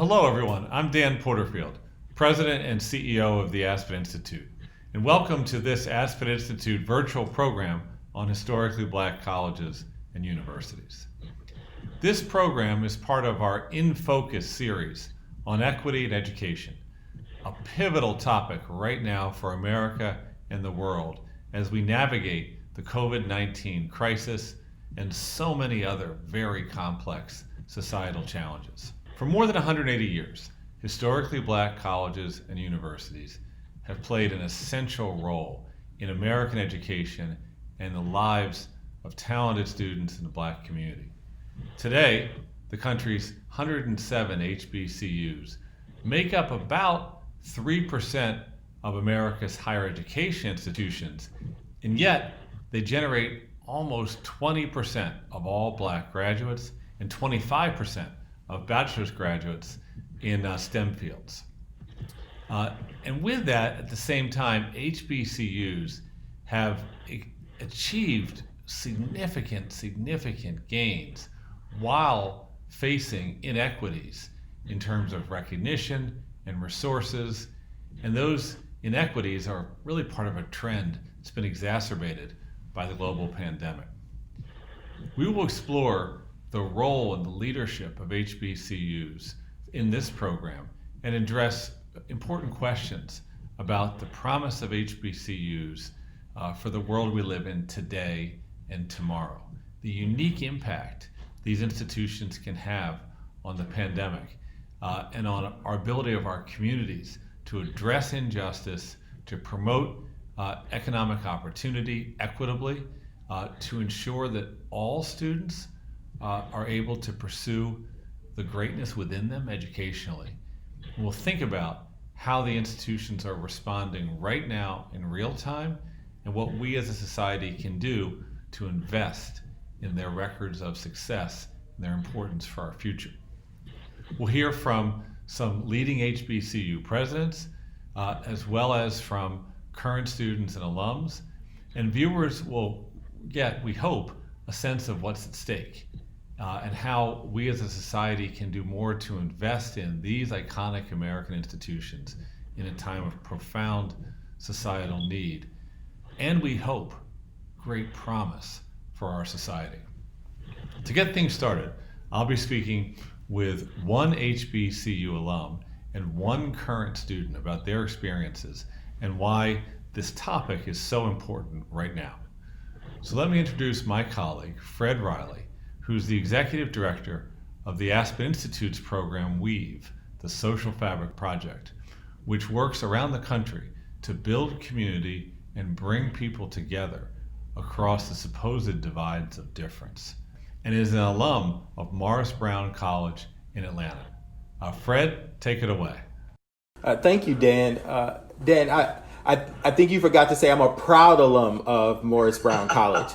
Hello, everyone. I'm Dan Porterfield, President and CEO of the Aspen Institute, and welcome to this Aspen Institute virtual program on historically black colleges and universities. This program is part of our In Focus series on equity and education, a pivotal topic right now for America and the world as we navigate the COVID-19 crisis and so many other very complex societal challenges. For more than 180 years, historically black colleges and universities have played an essential role in American education and the lives of talented students in the black community. Today, the country's 107 HBCUs make up about 3% of America's higher education institutions, and yet they generate almost 20% of all black graduates and 25% of bachelor's graduates in STEM fields. And with that, at the same time, HBCUs have achieved significant gains while facing inequities in terms of recognition and resources. And those inequities are really part of a trend that's been exacerbated by the global pandemic. We will explore the role and the leadership of HBCUs in this program and address important questions about the promise of HBCUs for the world we live in today and tomorrow, the unique impact these institutions can have on the pandemic and on our ability of our communities to address injustice, to promote economic opportunity equitably, to ensure that all students are able to pursue the greatness within them educationally. And we'll think about how the institutions are responding right now in real time and what we as a society can do to invest in their records of success and their importance for our future. We'll hear from some leading HBCU presidents, as well as from current students and alums, and viewers will get, we hope, a sense of what's at stake and how we as a society can do more to invest in these iconic American institutions in a time of profound societal need, and we hope great promise for our society. To get things started, I'll be speaking with one HBCU alum and one current student about their experiences and why this topic is so important right now. So let me introduce my colleague, Fred Riley, who's the Executive Director of the Aspen Institute's program WEAVE, the Social Fabric Project, which works around the country to build community and bring people together across the supposed divides of difference, and is an alum of Morris Brown College in Atlanta. Fred, take it away. Thank you, Dan. Dan, I think you forgot to say I'm a proud alum of Morris Brown College.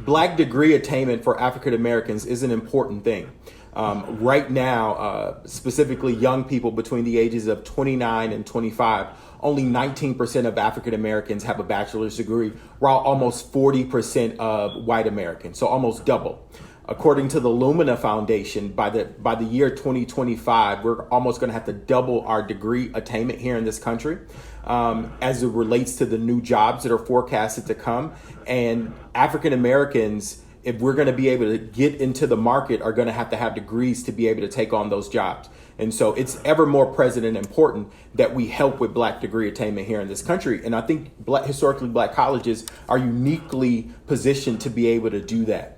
Black degree attainment for African Americans is an important thing. Right now, specifically young people between the ages of 29 and 25, only 19% of African Americans have a bachelor's degree, while almost 40% of white Americans, so almost double. According to the Lumina Foundation, by the year 2025, we're almost going to have to double our degree attainment here in this country as it relates to the new jobs that are forecasted to come. And African Americans, if we're going to be able to get into the market, are going to have degrees to be able to take on those jobs. And so it's ever more present and important that we help with black degree attainment here in this country. And I think historically black colleges are uniquely positioned to be able to do that.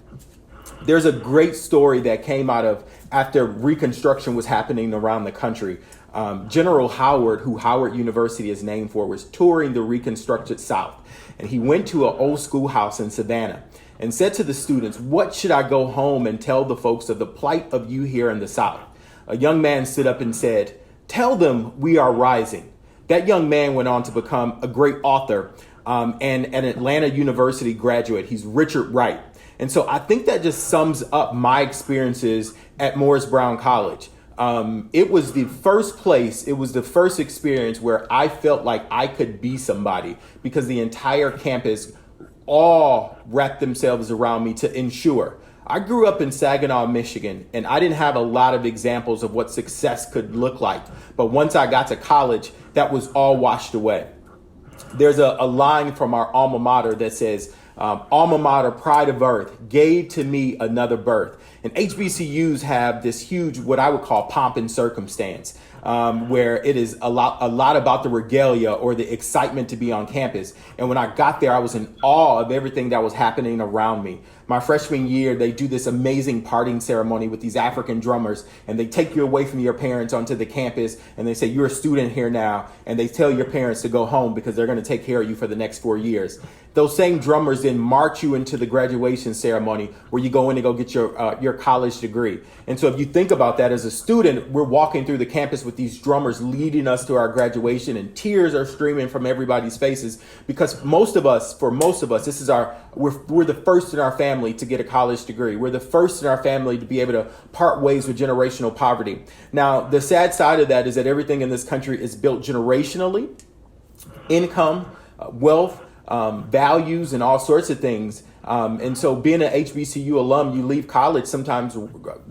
There's a great story that came out of after Reconstruction was happening around the country. General Howard, who Howard University is named for, was touring the reconstructed South. And he went to an old schoolhouse in Savannah and said to the students, "What should I go home and tell the folks of the plight of you here in the South?" A young man stood up and said, "Tell them we are rising." That young man went on to become a great author and an Atlanta University graduate. He's Richard Wright. And so I think that just sums up my experiences at Morris Brown College. It was the first experience where I felt like I could be somebody, because the entire campus all wrapped themselves around me to ensure I grew up in Saginaw, Michigan, and I didn't have a lot of examples of what success could look like. But once I got to college, that was all washed away. There's a line from our alma mater that says, alma mater, pride of earth, gave to me another birth. And HBCUs have this huge, what I would call pomp and circumstance, where it is a lot about the regalia or the excitement to be on campus. And when I got there, I was in awe of everything that was happening around me. My freshman year, they do this amazing parting ceremony with these African drummers, and they take you away from your parents onto the campus, and they say, you're a student here now, and they tell your parents to go home because they're going to take care of you for the next 4 years. Those same drummers then march you into the graduation ceremony where you go in to go get your college degree. And so if you think about that as a student, we're walking through the campus with these drummers leading us to our graduation, and tears are streaming from everybody's faces because for most of us, this is we're the first in our family to get a college degree. We're the first in our family to be able to part ways with generational poverty. Now, the sad side of that is that everything in this country is built generationally, income, wealth, values, and all sorts of things. And so being an HBCU alum, you leave college sometimes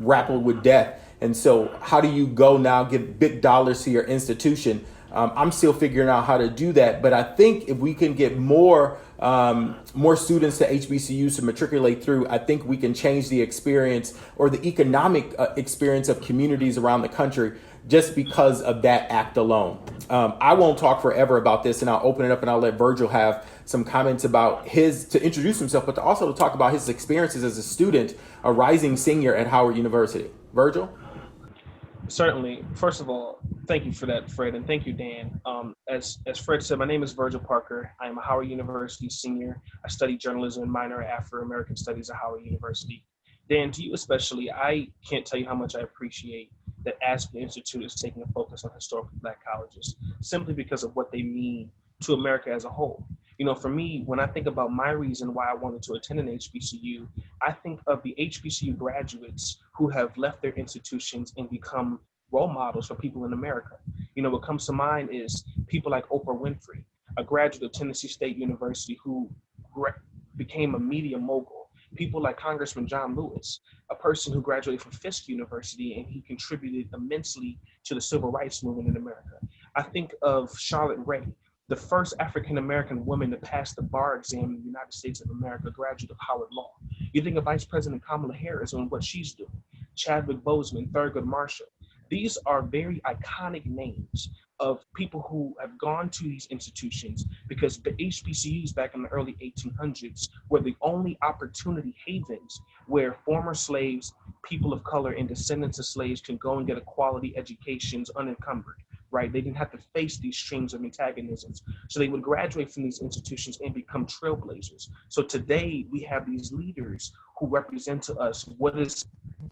grappled with death. And so how do you go now give big dollars to your institution? I'm still figuring out how to do that. But I think if we can get more students to HBCUs to matriculate through, I think we can change the experience or the economic experience of communities around the country just because of that act alone. I won't talk forever about this, and I'll open it up and I'll let Virgil have some comments about to introduce himself, but also to talk about his experiences as a student, a rising senior at Howard University. Virgil? Certainly. First of all, thank you for that, Fred, and thank you, Dan. As Fred said, my name is Virgil Parker. I am a Howard University senior. I study journalism and minor Afro-American studies at Howard University. Dan, to you especially, I can't tell you how much I appreciate that Aspen Institute is taking a focus on historically Black colleges, simply because of what they mean to America as a whole. You know, for me, when I think about my reason why I wanted to attend an HBCU, I think of the HBCU graduates who have left their institutions and become role models for people in America. You know, what comes to mind is people like Oprah Winfrey, a graduate of Tennessee State University who became a media mogul. People like Congressman John Lewis, a person who graduated from Fisk University, and he contributed immensely to the civil rights movement in America. I think of Charlotte Ray, the first African-American woman to pass the bar exam in the United States of America, graduate of Howard Law. You think of Vice President Kamala Harris and what she's doing, Chadwick Boseman, Thurgood Marshall. These are very iconic names of people who have gone to these institutions because the HBCUs back in the early 1800s were the only opportunity havens where former slaves, people of color, and descendants of slaves can go and get a quality education unencumbered. Right? They didn't have to face these streams of antagonisms. So they would graduate from these institutions and become trailblazers. So today we have these leaders who represent to us what is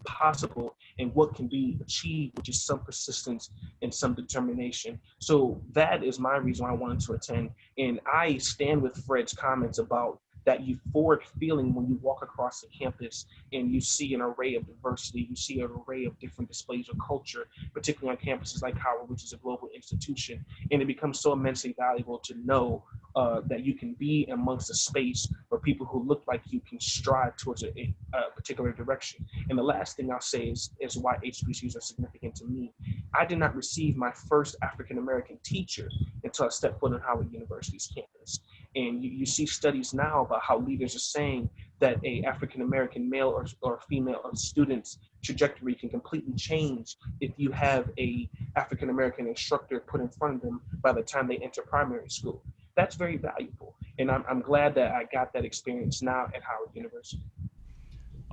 possible and what can be achieved, which is some persistence and some determination. So that is my reason why I wanted to attend. And I stand with Fred's comments about that euphoric feeling when you walk across the campus and you see an array of diversity, you see an array of different displays of culture, particularly on campuses like Howard, which is a global institution. And it becomes so immensely valuable to know that you can be amongst a space where people who look like you can strive towards a particular direction. And the last thing I'll say is why HBCUs are significant to me. I did not receive my first African-American teacher until I stepped foot on Howard University's campus. And you see studies now about how leaders are saying that a African-American male or female student's trajectory can completely change if you have a African-American instructor put in front of them by the time they enter primary school. That's very valuable. And I'm glad that I got that experience now at Howard University.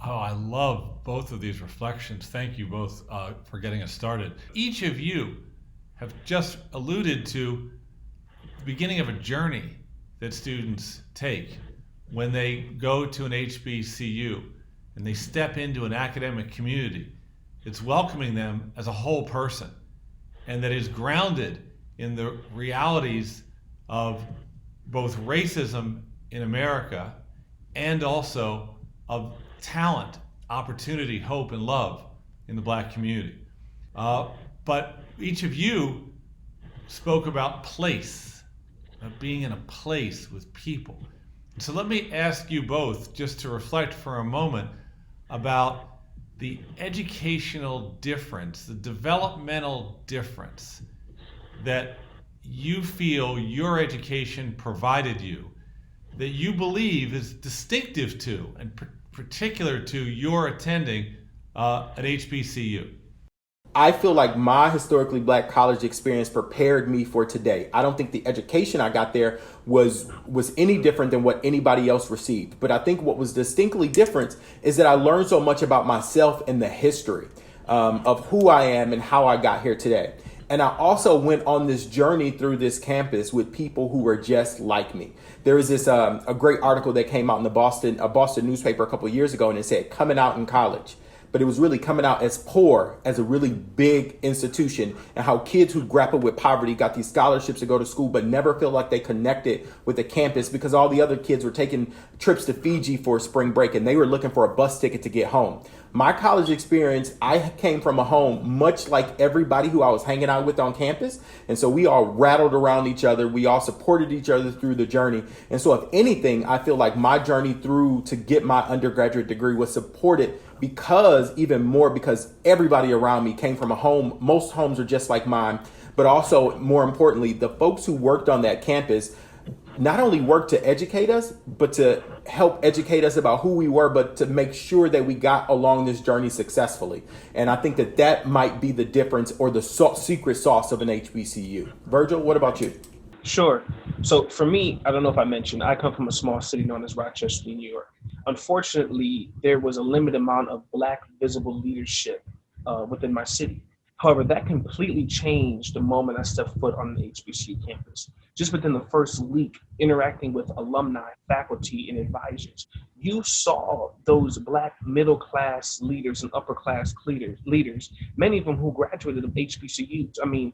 Oh, I love both of these reflections. Thank you both for getting us started. Each of you have just alluded to the beginning of a journey that students take when they go to an HBCU and they step into an academic community that's welcoming them as a whole person and that is grounded in the realities of both racism in America and also of talent, opportunity, hope, and love in the Black community. But each of you spoke about place, of being in a place with people. So let me ask you both, just to reflect for a moment, about the educational difference, the developmental difference that you feel your education provided you, that you believe is distinctive to and particular to your attending an HBCU? I feel like my historically black college experience prepared me for today. I don't think the education I got there was any different than what anybody else received. But I think what was distinctly different is that I learned so much about myself and the history of who I am and how I got here today. And I also went on this journey through this campus with people who were just like me. There is this a great article that came out in a Boston newspaper a couple of years ago, and it said coming out in college. But it was really coming out as poor as a really big institution, and how kids who grapple with poverty got these scholarships to go to school but never feel like they connected with the campus because all the other kids were taking trips to Fiji for spring break and they were looking for a bus ticket to get home. My college experience, I came from a home much like everybody who I was hanging out with on campus. And so we all rattled around each other. We all supported each other through the journey. And so if anything, I feel like my journey through to get my undergraduate degree was supported because everybody around me came from a home. Most homes are just like mine, but also more importantly, the folks who worked on that campus not only worked to educate us, but to help educate us about who we were, but to make sure that we got along this journey successfully. And I think that might be the difference or the secret sauce of an HBCU. Virgil, what about you? Sure. So for me, I don't know if I mentioned, I come from a small city known as Rochester, New York. Unfortunately, there was a limited amount of Black visible leadership within my city. However, that completely changed the moment I stepped foot on the HBCU campus. Just within the first week, interacting with alumni, faculty, and advisors, you saw those Black middle-class leaders and upper-class leaders, many of them who graduated of HBCUs. I mean,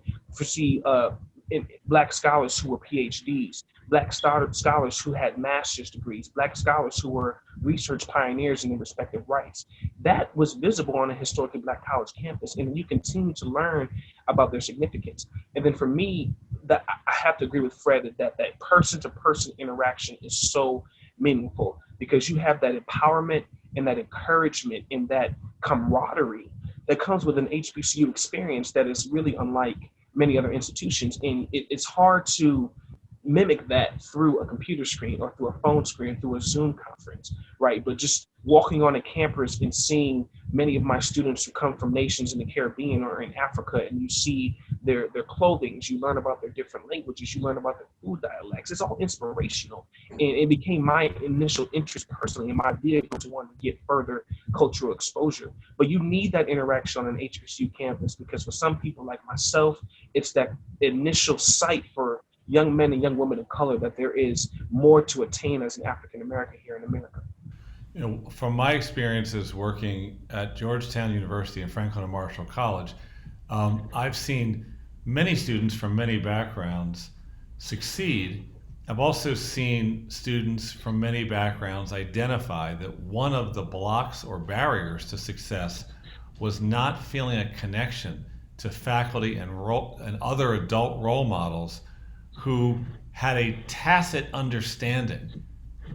Black scholars who were PhDs, Black scholars who had master's degrees, Black scholars who were research pioneers in their respective rights. That was visible on a historically Black college campus, and you continue to learn about their significance. And then for me, I have to agree with Fred that person-to-person interaction is so meaningful because you have that empowerment and that encouragement and that camaraderie that comes with an HBCU experience that is really unlike many other institutions. And it's hard to mimic that through a computer screen or through a phone screen, through a Zoom conference, right? But just walking on a campus and seeing many of my students who come from nations in the Caribbean or in Africa, and you see their clothing, you learn about their different languages, you learn about their food dialects. It's all inspirational. And it became my initial interest personally in my vehicle to want to get further cultural exposure. But you need that interaction on an HBCU campus because for some people like myself, it's that initial sight for young men and young women of color that there is more to attain as an African American here in America. You know, from my experiences working at Georgetown University and Franklin and Marshall College, I've seen many students from many backgrounds succeed. I've also seen students from many backgrounds identify that one of the blocks or barriers to success was not feeling a connection to faculty and other adult role models who had a tacit understanding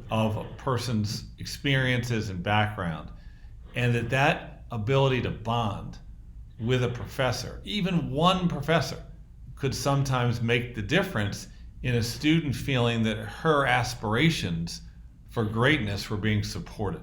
of a person's experiences and background, and that ability to bond with a professor, even one professor, could sometimes make the difference in a student feeling that her aspirations for greatness were being supported.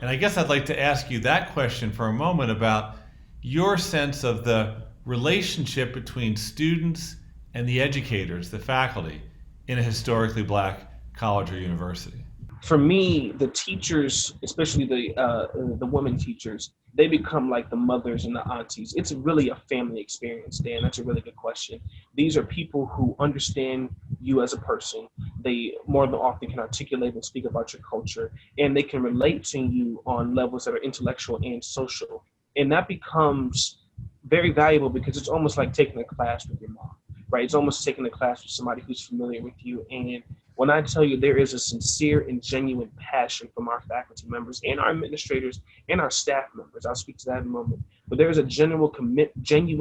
And I guess I'd like to ask you that question for a moment about your sense of the relationship between students and the educators, the faculty, in a historically Black college or university. For me, the teachers, especially the women teachers, they become like the mothers and the aunties. It's really a family experience, Dan. That's a really good question. These are people who understand you as a person. They more than often can articulate and speak about your culture, and they can relate to you on levels that are intellectual and social. And that becomes very valuable because it's almost like taking a class with your mom. Right, it's almost taking a class with somebody who's familiar with you. And when I tell you there is a sincere and genuine passion from our faculty members and our administrators and our staff members, I'll speak to that in a moment, but there is a genuine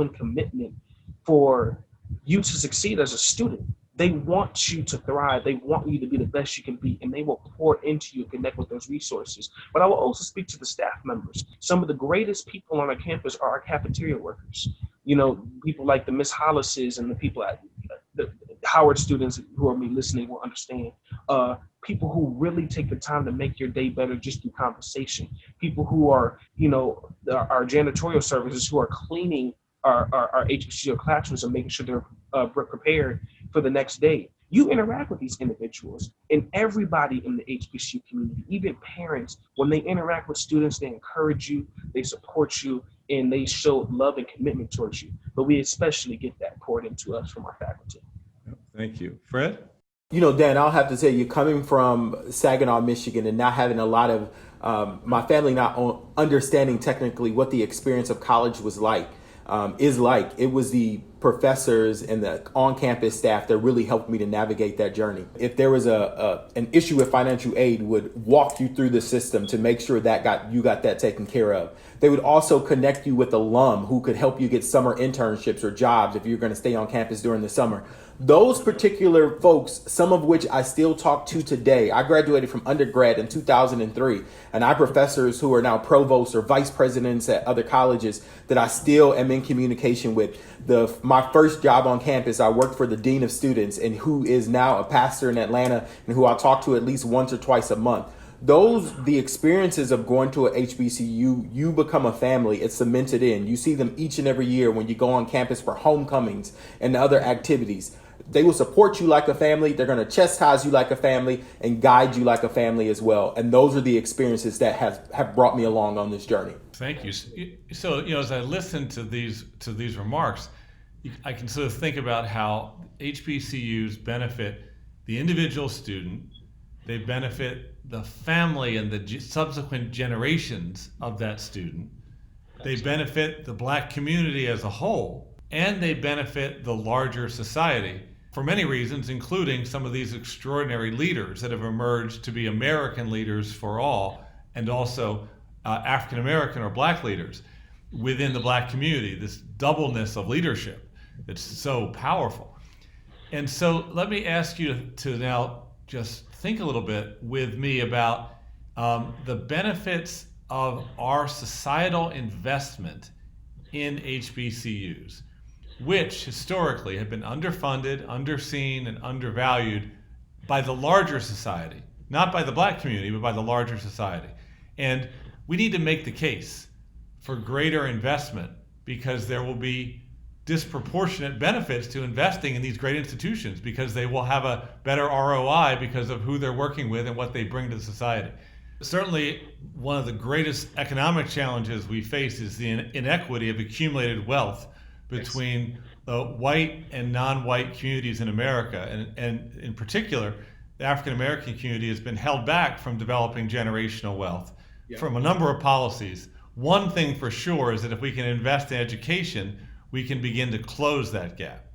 commitment for you to succeed as a student. They want you to thrive. They want you to be the best you can be, and they will pour into you and connect with those resources. But I will also speak to the staff members. Some of the greatest people on our campus are our cafeteria workers. You know, people like the Miss Hollises and the people at the Howard students who are me listening will understand. People who really take the time to make your day better just through conversation. People who are, you know, our janitorial services who are cleaning our HBCU classrooms and making sure they're prepared for the next day. You interact with these individuals, and everybody in the HBCU community, even parents, when they interact with students, they encourage you, they support you, and they show love and commitment towards you. But we especially get that poured into us from our faculty. Thank you. Fred? You know, Dan, I'll have to say, you coming from Saginaw, Michigan, and not having a lot of my family not understanding technically what the experience of college was like, is like. It was the professors and the on-campus staff that really helped me to navigate that journey. If there was an issue with financial aid, would walk you through the system to make sure that you got that taken care of. They would also connect you with alum who could help you get summer internships or jobs if you're going to stay on campus during the summer. Those particular folks, some of which I still talk to today. I graduated from undergrad in 2003, and I have professors who are now provosts or vice presidents at other colleges that I still am in communication with. My first job on campus, I worked for the dean of students, and who is now a pastor in Atlanta, and who I talk to at least once or twice a month. The experiences of going to a HBCU, you become a family. It's cemented in. You see them each and every year when you go on campus for homecomings and other activities. They will support you like a family. They're going to chastise you like a family and guide you like a family as well. And those are the experiences that have brought me along on this journey. Thank you. So, you know, as I listen to these remarks, I can sort of think about how HBCUs benefit the individual student. They benefit the family and the subsequent generations of that student. They benefit the Black community as a whole, and they benefit the larger society for many reasons, including some of these extraordinary leaders that have emerged to be American leaders for all, and also African American or Black leaders within the Black community, this doubleness of leadership that's so powerful. And so let me ask you to now just think a little bit with me about the benefits of our societal investment in HBCUs, which historically have been underfunded, underseen, and undervalued by the larger society, not by the Black community, but by the larger society. And we need to make the case for greater investment, because there will be disproportionate benefits to investing in these great institutions, because they will have a better ROI because of who they're working with and what they bring to society. Certainly, one of the greatest economic challenges we face is the inequity of accumulated wealth between the white and non-white communities in America. And in particular, the African American community has been held back from developing generational wealth from a number of policies. One thing for sure is that if we can invest in education, we can begin to close that gap.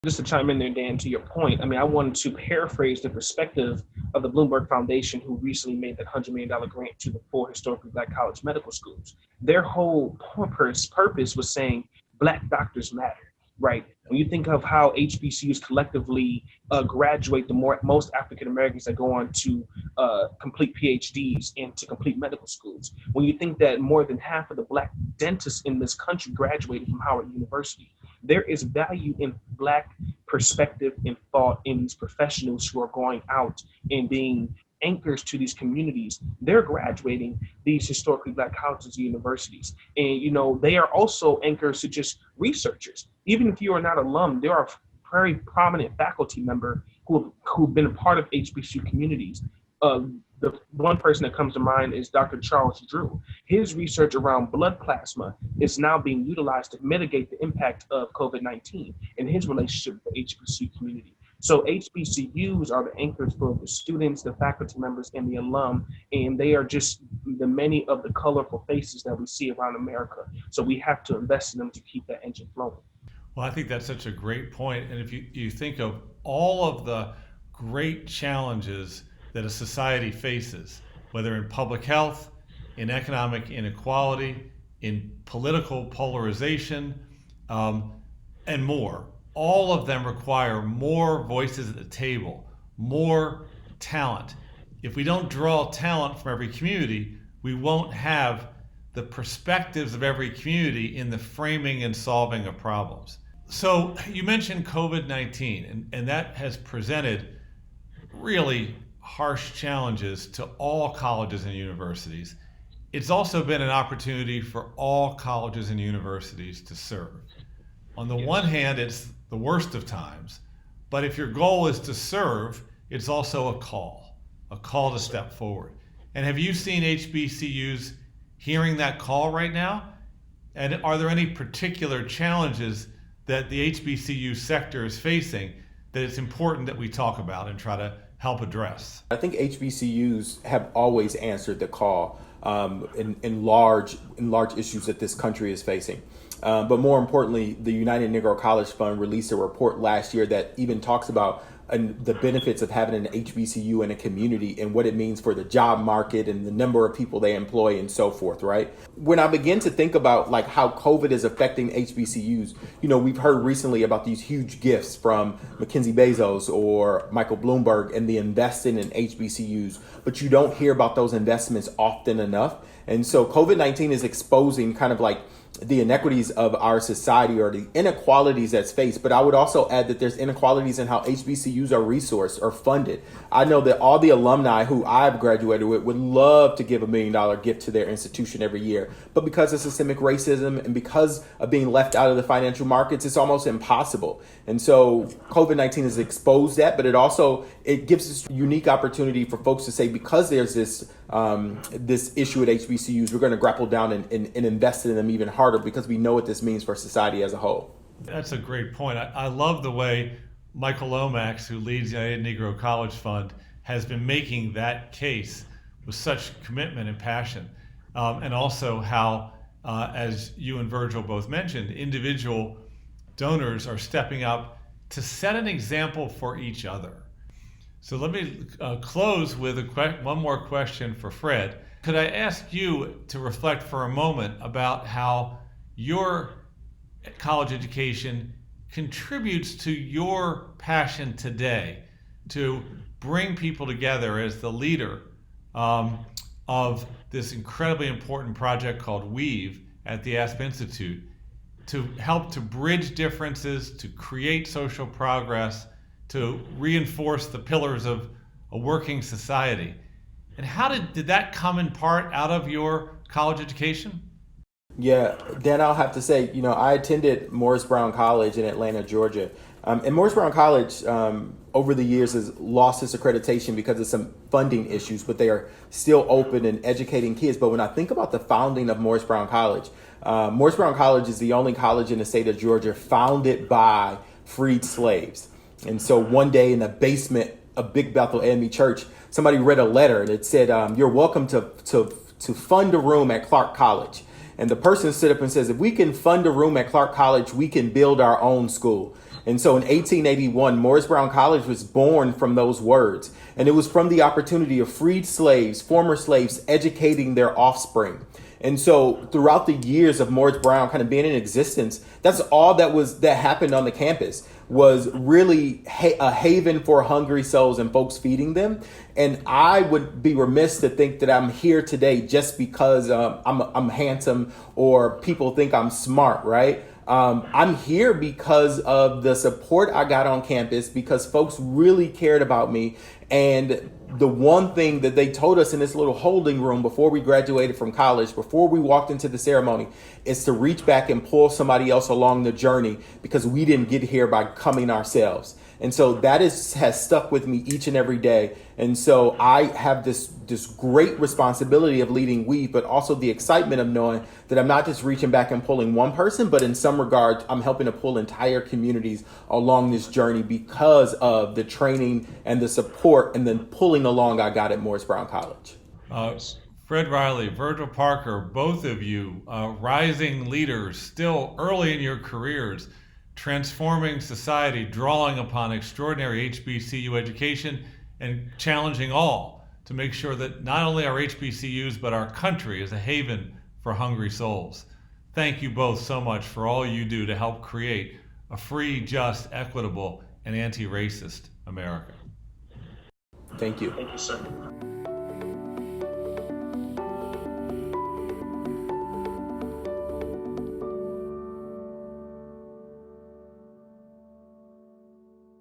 Just to chime in there, Dan, to your point, I mean, I wanted to paraphrase the perspective of the Bloomberg Foundation, who recently made that $100 million grant to the 4 historically Black college medical schools. Their whole purpose was saying Black doctors matter, right? When you think of how HBCUs collectively graduate the most African Americans that go on to complete PhDs and to complete medical schools, when you think that more than half of the Black dentists in this country graduated from Howard University, there is value in Black perspective and thought in these professionals who are going out and being anchors to these communities. They're graduating these historically Black colleges and universities. And, you know, they are also anchors to just researchers. Even if you are not alum, there are very prominent faculty members who've been a part of HBCU communities. The one person that comes to mind is Dr. Charles Drew. His research around blood plasma is now being utilized to mitigate the impact of COVID-19 and his relationship with the HBCU community. So HBCUs are the anchors for the students, the faculty members, and the alum, and they are just the many of the colorful faces that we see around America. So we have to invest in them to keep that engine flowing. Well, I think that's such a great point. And if you think of all of the great challenges that a society faces, whether in public health, in economic inequality, in political polarization, and more, all of them require more voices at the table, more talent. If we don't draw talent from every community, we won't have the perspectives of every community in the framing and solving of problems. So you mentioned COVID-19, and that has presented really harsh challenges to all colleges and universities. It's also been an opportunity for all colleges and universities to serve. On the one hand, it's the worst of times, but if your goal is to serve, it's also a call to step forward. And have you seen HBCUs hearing that call right now? And are there any particular challenges that the HBCU sector is facing that it's important that we talk about and try to help address? I think HBCUs have always answered the call in large issues that this country is facing. But more importantly, the United Negro College Fund released a report last year that even talks about the benefits of having an HBCU in a community and what it means for the job market and the number of people they employ and so forth, right? When I begin to think about like how COVID is affecting HBCUs, we've heard recently about these huge gifts from Mackenzie Bezos or Michael Bloomberg and the investing in HBCUs, but you don't hear about those investments often enough. And so COVID-19 is exposing kind of like the inequities of our society or the inequalities that's faced. But I would also add that there's inequalities in how HBCUs are resourced or funded. I know that all the alumni who I've graduated with would love to give $1 million gift to their institution every year. But because of systemic racism and because of being left out of the financial markets, it's almost impossible. And so COVID-19 has exposed that, but it gives this unique opportunity for folks to say, because there's this issue at HBCUs, we're going to grapple down and invest in them even harder because we know what this means for society as a whole. That's a great point. I love the way Michael Lomax, who leads the United Negro College Fund, has been making that case with such commitment and passion. And also how, as you and Virgil both mentioned, individual donors are stepping up to set an example for each other. So let me close with one more question for Fred. Could I ask you to reflect for a moment about how your college education contributes to your passion today to bring people together as the leader of this incredibly important project called WEAVE at the Aspen Institute, to help to bridge differences, to create social progress, to reinforce the pillars of a working society. And how did that come in part out of your college education? Yeah, Dan, I'll have to say, I attended Morris Brown College in Atlanta, Georgia. And Morris Brown College, over the years, has lost its accreditation because of some funding issues, but they are still open and educating kids. But when I think about the founding of Morris Brown College is the only college in the state of Georgia founded by freed slaves. And so one day in the basement of Big Bethel AME Church, somebody read a letter and it said, "You're welcome to fund a room at Clark College." And the person stood up and says, "If we can fund a room at Clark College, we can build our own school." And so in 1881, Morris Brown College was born from those words. And it was from the opportunity of freed slaves, former slaves, educating their offspring. And so throughout the years of Morris Brown kind of being in existence, that's all that happened on the campus, was really a haven for hungry souls and folks feeding them. And I would be remiss to think that I'm here today just because I'm handsome or people think I'm smart, right? I'm here because of the support I got on campus, because folks really cared about me. And the one thing that they told us in this little holding room before we graduated from college, before we walked into the ceremony, is to reach back and pull somebody else along the journey, because we didn't get here by coming ourselves. And so that has stuck with me each and every day. And so I have this great responsibility of leading WEAVE, but also the excitement of knowing that I'm not just reaching back and pulling one person, but in some regard, I'm helping to pull entire communities along this journey because of the training and the support and then pulling along I got at Morris Brown College. Fred Riley, Virgil Parker, both of you rising leaders still early in your careers, transforming society, drawing upon extraordinary HBCU education and challenging all to make sure that not only our HBCUs, but our country is a haven for hungry souls. Thank you both so much for all you do to help create a free, just, equitable, and anti-racist America. Thank you. Thank you, sir.